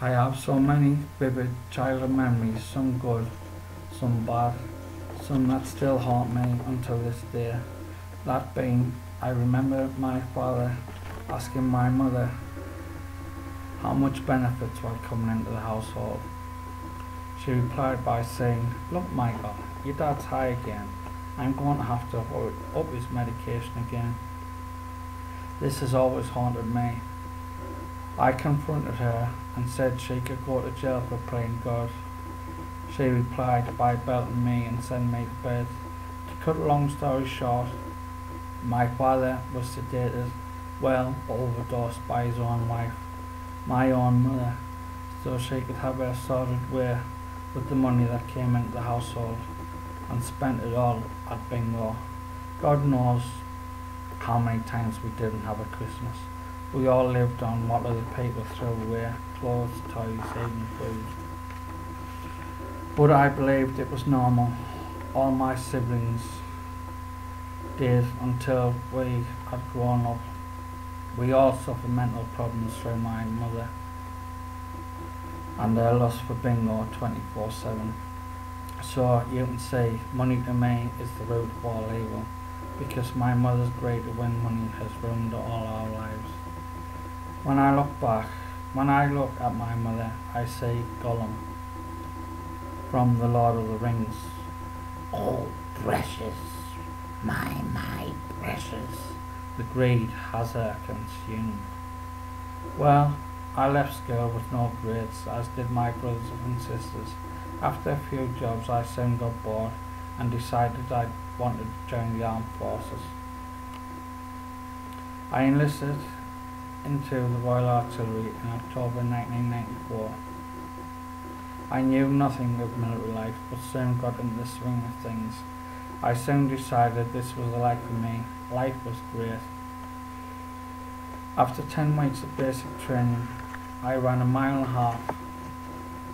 I have so many vivid childhood memories, some good, some bad, some that still haunt me until this day. That being, I remember my father asking my mother how much benefits were coming into the household. She replied by saying, "Look, Michael, your dad's high again. I'm going to have to up his medication again." This has always haunted me. I confronted her and said she could go to jail for praying God. She replied by belting me and sending me to bed. To cut a long story short, my father was sedated, well, overdosed by his own wife, my own mother, so she could have her sorted way with the money that came into the household, and spent it all at bingo. God knows how many times we didn't have a Christmas. We all lived on what other people threw away, clothes, toys, even food. But I believed it was normal. All my siblings did until we had grown up. We all suffer mental problems through my mother and their lust for bingo 24/7. So you can see, money to me is the root of all evil, because my mother's greed to win money has ruined all our lives. When I look at my mother, I see Gollum from The Lord of the Rings. "Oh, precious, my precious." The greed has her consumed. Well, I left school with no grades, as did my brothers and sisters. After a few jobs, I soon got bored and decided I wanted to join the armed forces. I enlisted into the Royal Artillery in October 1994. I knew nothing of military life, but soon got into the swing of things. I soon decided this was the life for me. Life was great. After 10 weeks of basic training, I ran a mile and a half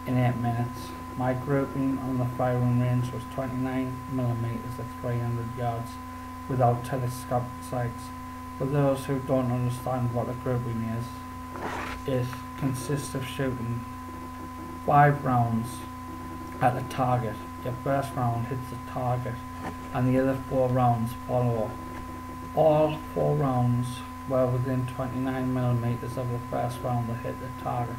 in 8 minutes. My grouping on the firing range was 29mm at 300 yards without telescopic sights. For those who don't understand what a grouping is, it consists of shooting 5 rounds at a target. Your first round hits the target and the other 4 rounds follow. All 4 rounds were within 29mm of the first round that hit the target.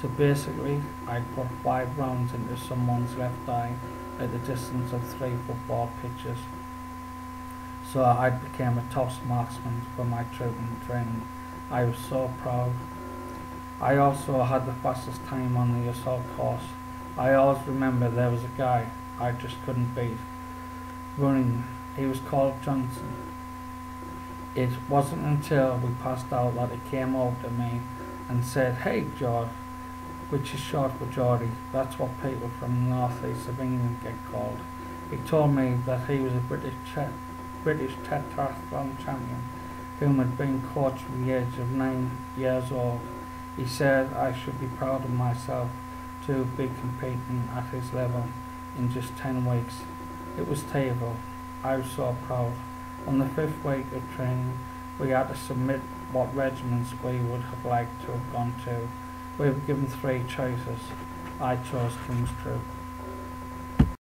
So basically, I put 5 rounds into someone's left eye at the distance of 3 football pitches. So I became a top marksman for my trooping training. I was so proud. I also had the fastest time on the assault course. I always remember there was a guy I just couldn't beat running. He was called Johnson. It wasn't until we passed out that he came over to me and said, "Hey George," which is short for Geordie. That's what people from the northeast of England get called. He told me that he was a British tetrathlon champion whom had been coached from the age of 9 years old. He said I should be proud of myself to be competing at his level in just 10 weeks. It was terrible. I was so proud. On the 5th week of training, we had to submit what regiments we would have liked to have gone to. We were given 3 choices. I chose King's Troop.